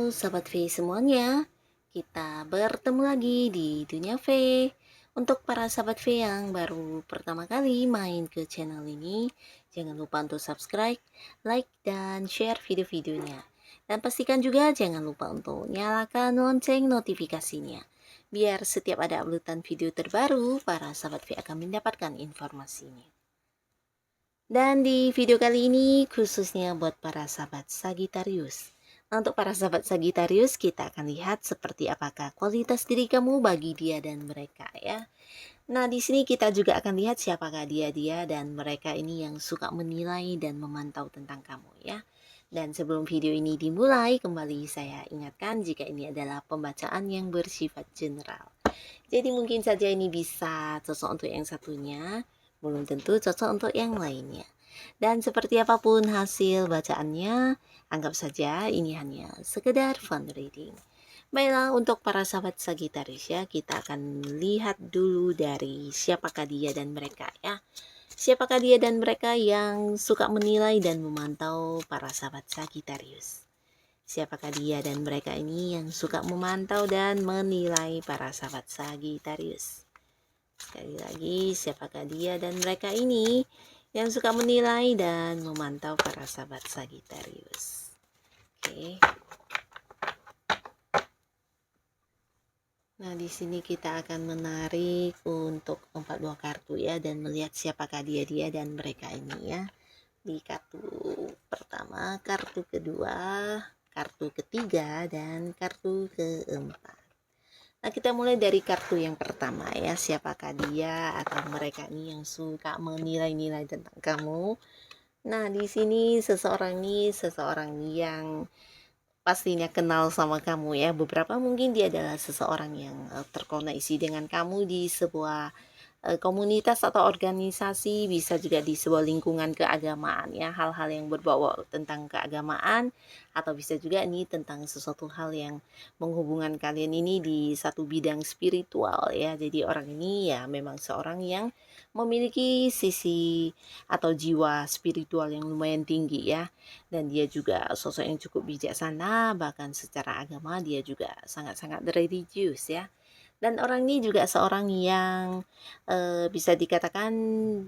Sahabat V semuanya, kita bertemu lagi di Dunia V. Untuk para sahabat V yang baru pertama kali main ke channel ini, jangan lupa untuk subscribe, like, dan share video-videonya. Dan pastikan juga jangan lupa untuk nyalakan lonceng notifikasinya. Biar setiap ada uploadan video terbaru, para sahabat V akan mendapatkan informasinya. Dan di video kali ini khususnya buat para sahabat Sagittarius. Nah, untuk para sahabat Sagittarius, kita akan lihat seperti apakah kualitas diri kamu bagi dia dan mereka ya. Nah, di sini kita juga akan lihat siapakah dia dan mereka ini yang suka menilai dan memantau tentang kamu ya. Dan sebelum video ini dimulai, kembali saya ingatkan jika ini adalah pembacaan yang bersifat general. Jadi mungkin saja ini bisa cocok untuk yang satunya, belum tentu cocok untuk yang lainnya. Dan seperti apapun hasil bacaannya, anggap saja ini hanya sekedar fun reading. Baiklah, untuk para sahabat Sagittarius ya, kita akan lihat dulu dari siapakah dia dan mereka ya. Siapakah dia dan mereka yang suka menilai dan memantau para sahabat Sagittarius. Siapakah dia dan mereka ini yang suka memantau dan menilai para sahabat Sagittarius. Sekali lagi, siapakah dia dan mereka ini yang suka menilai dan memantau para sahabat Sagittarius. Oke. Nah, di sini kita akan menarik untuk 4 buah kartu ya dan melihat siapakah dia dan mereka ini ya. Di kartu pertama, kartu kedua, kartu ketiga, dan kartu keempat. Nah, kita mulai dari kartu yang pertama ya. Siapakah dia atau mereka ini yang suka menilai-nilai tentang kamu. Nah, di sini seseorang yang pastinya kenal sama kamu ya. Beberapa mungkin dia adalah seseorang yang terkoneksi dengan kamu di sebuah komunitas atau organisasi, bisa juga di sebuah lingkungan keagamaan ya, hal-hal yang berbau tentang keagamaan, atau bisa juga ini tentang sesuatu hal yang menghubungkan kalian ini di satu bidang spiritual ya. Jadi orang ini ya memang seorang yang memiliki sisi atau jiwa spiritual yang lumayan tinggi ya, dan dia juga sosok yang cukup bijaksana, bahkan secara agama dia juga sangat-sangat religius ya. Dan orang ini juga seorang yang bisa dikatakan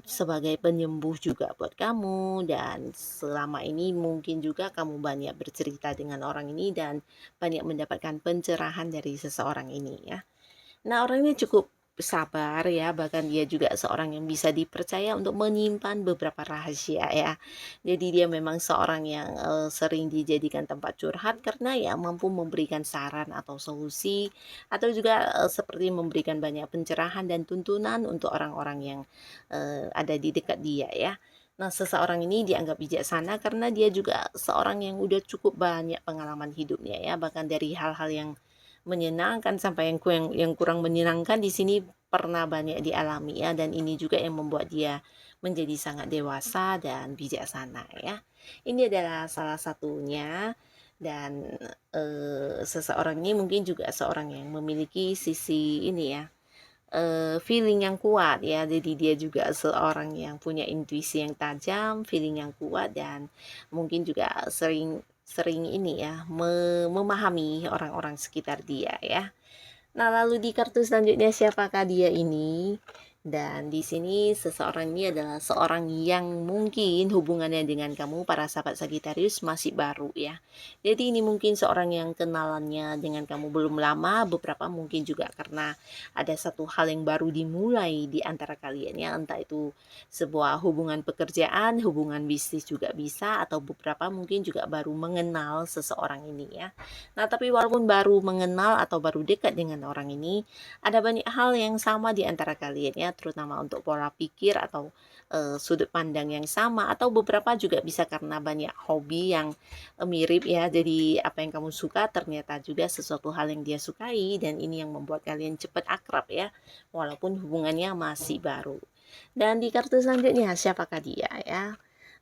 sebagai penyembuh juga buat kamu, dan selama ini mungkin juga kamu banyak bercerita dengan orang ini dan banyak mendapatkan pencerahan dari seseorang ini ya. Nah, orang ini cukup sabar ya, bahkan dia juga seorang yang bisa dipercaya untuk menyimpan beberapa rahasia ya. Jadi dia memang seorang yang sering dijadikan tempat curhat karena ya mampu memberikan saran atau solusi, atau juga seperti memberikan banyak pencerahan dan tuntunan untuk orang-orang yang ada di dekat dia ya. Nah, seseorang ini dianggap bijaksana karena dia juga seorang yang udah cukup banyak pengalaman hidupnya ya, bahkan dari hal-hal yang menyenangkan sampai yang kurang menyenangkan di sini pernah banyak dialami ya, dan ini juga yang membuat dia menjadi sangat dewasa dan bijaksana ya. Ini adalah salah satunya, dan seseorang ini mungkin juga seorang yang memiliki sisi ini ya, feeling yang kuat ya. Jadi dia juga seorang yang punya intuisi yang tajam, feeling yang kuat, dan mungkin juga sering sering ini ya, memahami orang-orang sekitar dia ya. Nah, lalu di kartu selanjutnya siapakah dia ini? Dan di sini seseorang ini adalah seorang yang mungkin hubungannya dengan kamu para sahabat Sagittarius masih baru ya. Jadi ini mungkin seorang yang kenalannya dengan kamu belum lama, beberapa mungkin juga karena ada satu hal yang baru dimulai di antara kalian ya, entah itu sebuah hubungan pekerjaan, hubungan bisnis juga bisa, atau beberapa mungkin juga baru mengenal seseorang ini ya. Nah, tapi walaupun baru mengenal atau baru dekat dengan orang ini, ada banyak hal yang sama di antara kalian ya, terutama untuk pola pikir atau sudut pandang yang sama, atau beberapa juga bisa karena banyak hobi yang mirip ya. Jadi apa yang kamu suka ternyata juga sesuatu hal yang dia sukai, dan ini yang membuat kalian cepat akrab ya, walaupun hubungannya masih baru. Dan di kartu selanjutnya siapakah dia ya?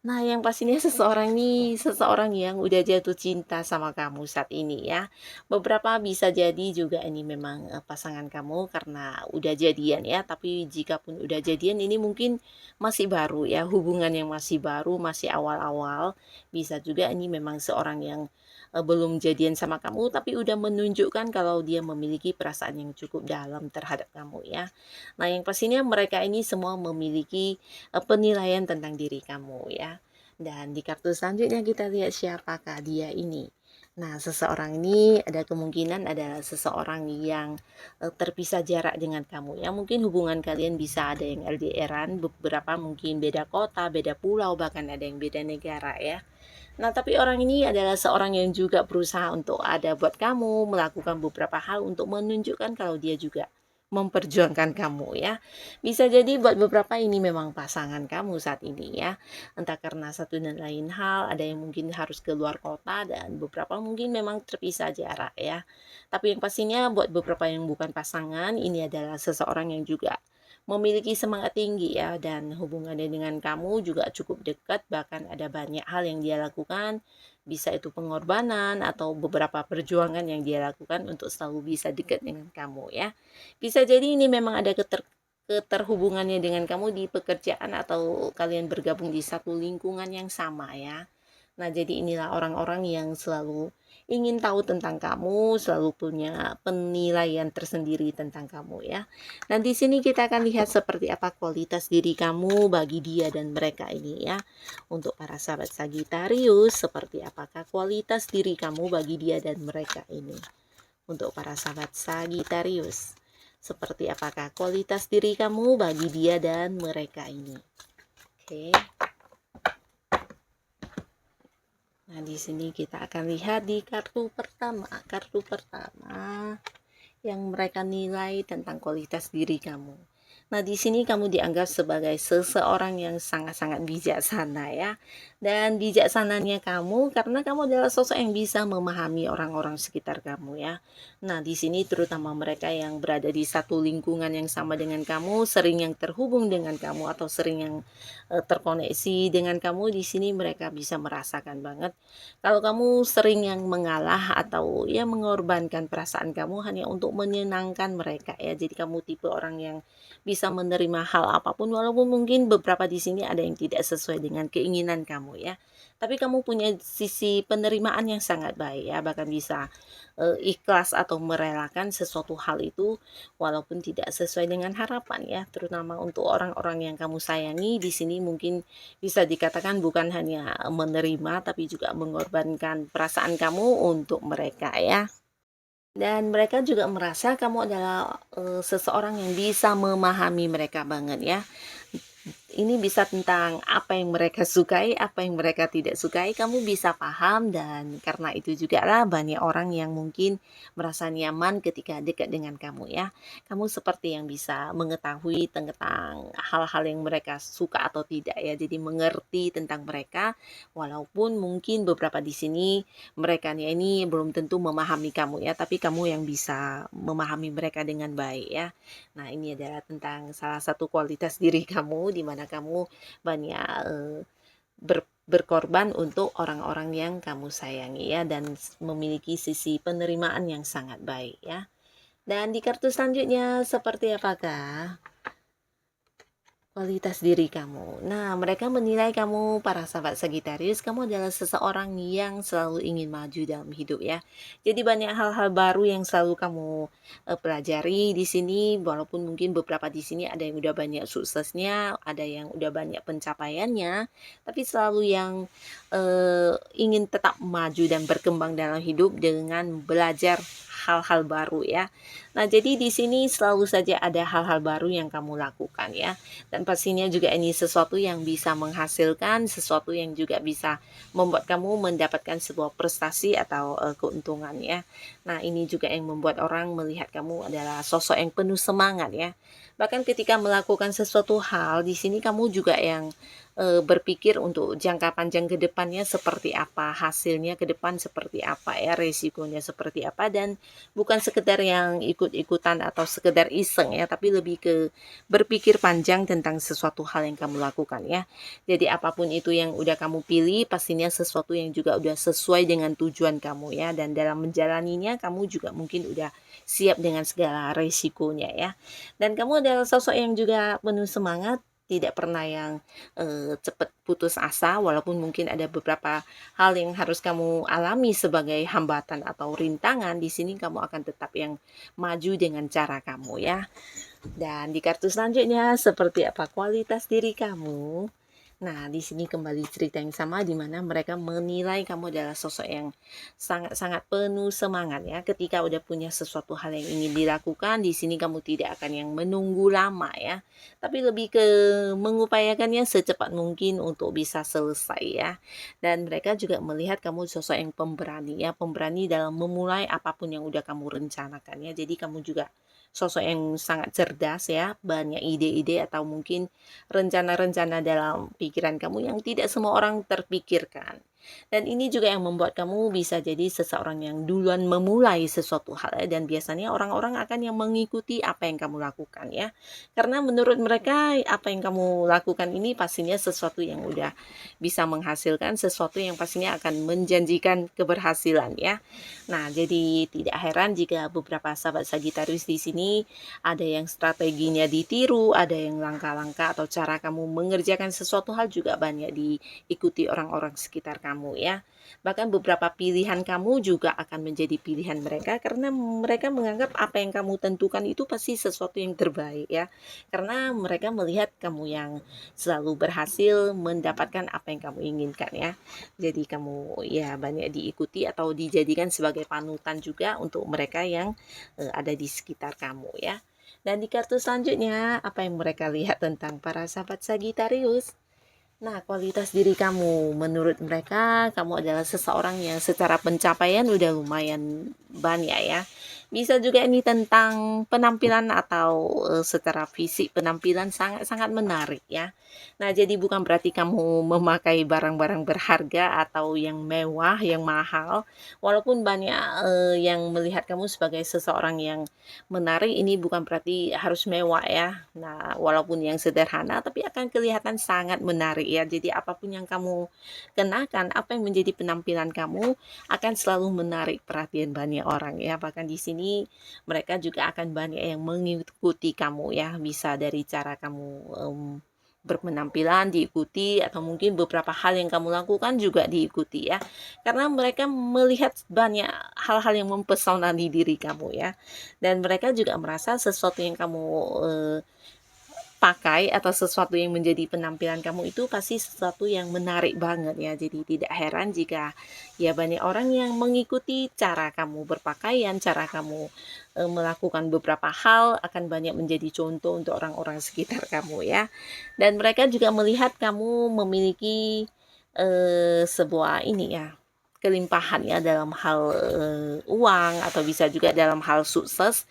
Nah, yang pastinya seseorang nih, seseorang yang udah jatuh cinta sama kamu saat ini ya. Beberapa bisa jadi juga ini memang, pasangan kamu karena udah jadian ya, tapi jikapun udah jadian ini mungkin masih baru ya, hubungan yang masih baru, masih awal-awal. Bisa juga ini memang seorang yang, belum jadian sama kamu, tapi udah menunjukkan kalau dia memiliki perasaan yang cukup dalam terhadap kamu ya. Nah, yang pastinya mereka ini semua memiliki, penilaian tentang diri kamu ya. Dan di kartu selanjutnya kita lihat siapakah dia ini. Nah, seseorang ini ada kemungkinan adalah seseorang yang terpisah jarak dengan kamu ya. Mungkin hubungan kalian bisa ada yang LDRan, beberapa mungkin beda kota, beda pulau, bahkan ada yang beda negara ya. Nah, tapi orang ini adalah seorang yang juga berusaha untuk ada buat kamu, melakukan beberapa hal untuk menunjukkan kalau dia juga memperjuangkan kamu ya. Bisa jadi buat beberapa ini memang pasangan kamu saat ini ya. Entah karena satu dan lain hal, ada yang mungkin harus keluar kota dan beberapa mungkin memang terpisah jarak ya. Tapi yang pastinya buat beberapa yang bukan pasangan, ini adalah seseorang yang juga memiliki semangat tinggi ya dan hubungannya dengan kamu juga cukup dekat, bahkan ada banyak hal yang dia lakukan, bisa itu pengorbanan atau beberapa perjuangan yang dia lakukan untuk selalu bisa dekat dengan kamu ya. Bisa jadi ini memang ada keterhubungannya dengan kamu di pekerjaan atau kalian bergabung di satu lingkungan yang sama ya. Nah, jadi inilah orang-orang yang selalu ingin tahu tentang kamu, selalu punya penilaian tersendiri tentang kamu ya. Nah, di sini kita akan lihat seperti apa kualitas diri kamu bagi dia dan mereka ini ya. Untuk para sahabat Sagitarius, seperti apakah kualitas diri kamu bagi dia dan mereka ini. Untuk para sahabat Sagitarius, seperti apakah kualitas diri kamu bagi dia dan mereka ini. Oke. Nah, di sini kita akan lihat di kartu pertama. Kartu pertama yang mereka nilai tentang kualitas diri kamu. Nah, di sini kamu dianggap sebagai seseorang yang sangat-sangat bijaksana ya. Dan bijaksananya kamu karena kamu adalah sosok yang bisa memahami orang-orang sekitar kamu ya. Nah, di sini terutama mereka yang berada di satu lingkungan yang sama dengan kamu, sering yang terhubung dengan kamu atau sering yang terkoneksi dengan kamu, di sini mereka bisa merasakan banget kalau kamu sering yang mengalah atau ya mengorbankan perasaan kamu hanya untuk menyenangkan mereka ya. Jadi kamu tipe orang yang bisa menerima hal apapun walaupun mungkin beberapa di sini ada yang tidak sesuai dengan keinginan kamu ya. Tapi kamu punya sisi penerimaan yang sangat baik ya, bahkan bisa ikhlas atau merelakan sesuatu hal itu walaupun tidak sesuai dengan harapan ya, terutama untuk orang-orang yang kamu sayangi. Di sini mungkin bisa dikatakan bukan hanya menerima tapi juga mengorbankan perasaan kamu untuk mereka ya. Dan mereka juga merasa kamu adalah seseorang yang bisa memahami mereka banget ya. Ini bisa tentang apa yang mereka sukai, apa yang mereka tidak sukai, kamu bisa paham dan karena itu juga lah banyak orang yang mungkin merasa nyaman ketika dekat dengan kamu ya. Kamu seperti yang bisa mengetahui tentang hal-hal yang mereka suka atau tidak ya. Jadi mengerti tentang mereka walaupun mungkin beberapa di sini mereka ini belum tentu memahami kamu ya, tapi kamu yang bisa memahami mereka dengan baik ya. Nah, ini adalah tentang salah satu kualitas diri kamu di mana kamu banyak berkorban untuk orang-orang yang kamu sayangi ya dan memiliki sisi penerimaan yang sangat baik ya. Dan di kartu selanjutnya seperti apakah kualitas diri kamu? Nah, mereka menilai kamu, para sahabat Sagitarius, kamu adalah seseorang yang selalu ingin maju dalam hidup ya. Jadi banyak hal-hal baru yang selalu kamu pelajari di sini, walaupun mungkin beberapa di sini ada yang udah banyak suksesnya, ada yang udah banyak pencapaiannya, tapi selalu yang ingin tetap maju dan berkembang dalam hidup dengan belajar hal-hal baru ya. Nah, jadi di sini selalu saja ada hal-hal baru yang kamu lakukan ya. Dan pastinya juga ini sesuatu yang bisa menghasilkan, sesuatu yang juga bisa membuat kamu mendapatkan sebuah prestasi atau keuntungan ya. Nah, ini juga yang membuat orang melihat kamu adalah sosok yang penuh semangat ya. Bahkan ketika melakukan sesuatu hal, di sini kamu juga yang berpikir untuk jangka panjang ke depannya seperti apa, hasilnya ke depan seperti apa ya, resikonya seperti apa, dan bukan sekedar yang ikut ikut-ikutan atau sekedar iseng ya, tapi lebih ke berpikir panjang tentang sesuatu hal yang kamu lakukan ya. Jadi apapun itu yang udah kamu pilih, pastinya sesuatu yang juga udah sesuai dengan tujuan kamu ya, dan dalam menjalaninya kamu juga mungkin udah siap dengan segala resikonya ya. Dan kamu adalah sosok yang juga penuh semangat, tidak pernah yang cepat putus asa, walaupun mungkin ada beberapa hal yang harus kamu alami sebagai hambatan atau rintangan. Di sini kamu akan tetap yang maju dengan cara kamu ya. Dan di kartu selanjutnya, seperti apa kualitas diri kamu? Nah, di sini kembali cerita yang sama di mana mereka menilai kamu adalah sosok yang sangat-sangat penuh semangat ya. Ketika udah punya sesuatu hal yang ingin dilakukan, di sini kamu tidak akan yang menunggu lama ya. Tapi lebih ke mengupayakannya secepat mungkin untuk bisa selesai ya. Dan mereka juga melihat kamu sosok yang pemberani ya, pemberani dalam memulai apapun yang udah kamu rencanakan ya. Jadi kamu juga sosok yang sangat cerdas ya, banyak ide-ide atau mungkin rencana-rencana dalam pikiran kamu yang tidak semua orang terpikirkan. Dan ini juga yang membuat kamu bisa jadi seseorang yang duluan memulai sesuatu hal ya, dan biasanya orang-orang akan yang mengikuti apa yang kamu lakukan ya. Karena menurut mereka apa yang kamu lakukan ini pastinya sesuatu yang udah bisa menghasilkan, sesuatu yang pastinya akan menjanjikan keberhasilan ya. Nah, jadi tidak heran jika beberapa sahabat Sagittarius di sini ada yang strateginya ditiru, ada yang langkah-langkah atau cara kamu mengerjakan sesuatu hal juga banyak diikuti orang-orang sekitar kamu ya. Bahkan beberapa pilihan kamu juga akan menjadi pilihan mereka karena mereka menganggap apa yang kamu tentukan itu pasti sesuatu yang terbaik ya. Karena mereka melihat kamu yang selalu berhasil mendapatkan apa yang kamu inginkan ya. Jadi kamu ya banyak diikuti atau dijadikan sebagai panutan juga untuk mereka yang ada di sekitar kamu ya. Dan di kartu selanjutnya, apa yang mereka lihat tentang para sahabat Sagittarius? Nah, kualitas diri kamu, menurut mereka, kamu adalah seseorang yang secara pencapaian udah lumayan banyak ya. Bisa juga ini tentang penampilan atau secara fisik penampilan sangat-sangat menarik ya. Nah, jadi bukan berarti kamu memakai barang-barang berharga atau yang mewah, yang mahal. Walaupun banyak yang melihat kamu sebagai seseorang yang menarik, ini bukan berarti harus mewah ya. Nah, walaupun yang sederhana tapi akan kelihatan sangat menarik ya. Jadi apapun yang kamu kenakan, apa yang menjadi penampilan kamu akan selalu menarik perhatian banyak orang ya. Bahkan di sini mereka juga akan banyak yang mengikuti kamu ya. Bisa dari cara kamu berpenampilan diikuti atau mungkin beberapa hal yang kamu lakukan juga diikuti ya. Karena mereka melihat banyak hal-hal yang mempesona di diri kamu ya. Dan mereka juga merasa sesuatu yang kamu pakai atau sesuatu yang menjadi penampilan kamu itu pasti sesuatu yang menarik banget ya. Jadi tidak heran jika ya banyak orang yang mengikuti cara kamu berpakaian, cara kamu melakukan beberapa hal akan banyak menjadi contoh untuk orang-orang sekitar kamu ya. Dan mereka juga melihat kamu memiliki sebuah ini ya, kelimpahan ya dalam hal uang atau bisa juga dalam hal sukses.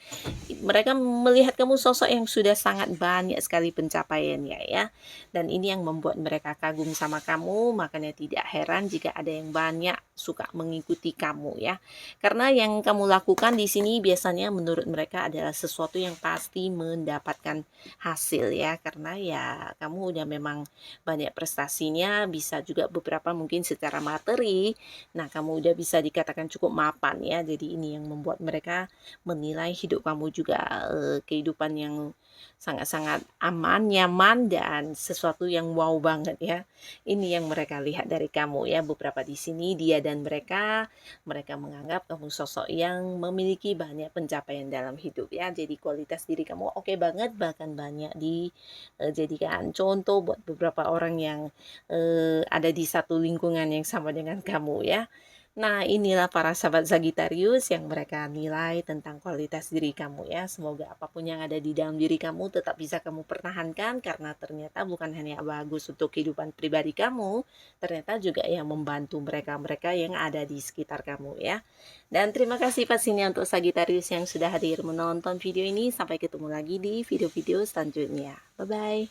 Mereka melihat kamu sosok yang sudah sangat banyak sekali pencapaiannya ya. Dan ini yang membuat mereka kagum sama kamu, makanya tidak heran jika ada yang banyak suka mengikuti kamu ya. Karena yang kamu lakukan di sini biasanya menurut mereka adalah sesuatu yang pasti mendapatkan hasil ya. Karena ya kamu udah memang banyak prestasinya, bisa juga beberapa mungkin secara materi. Nah, kamu udah bisa dikatakan cukup mapan ya. Jadi ini yang membuat mereka menilai hidup kamu juga kehidupan yang sangat-sangat aman, nyaman, dan sesuatu yang wow banget ya. Ini yang mereka lihat dari kamu ya. Beberapa di sini dia dan mereka menganggap kamu sosok yang memiliki banyak pencapaian dalam hidup ya. Jadi kualitas diri kamu oke banget, bahkan banyak dijadikan contoh buat beberapa orang yang ada di satu lingkungan yang sama dengan kamu ya. Nah, inilah para sahabat Sagittarius yang mereka nilai tentang kualitas diri kamu ya. Semoga apapun yang ada di dalam diri kamu tetap bisa kamu pertahankan, karena ternyata bukan hanya bagus untuk kehidupan pribadi kamu, ternyata juga yang membantu mereka-mereka yang ada di sekitar kamu ya. Dan terima kasih pastinya untuk Sagittarius yang sudah hadir menonton video ini. Sampai ketemu lagi di video-video selanjutnya. Bye-bye.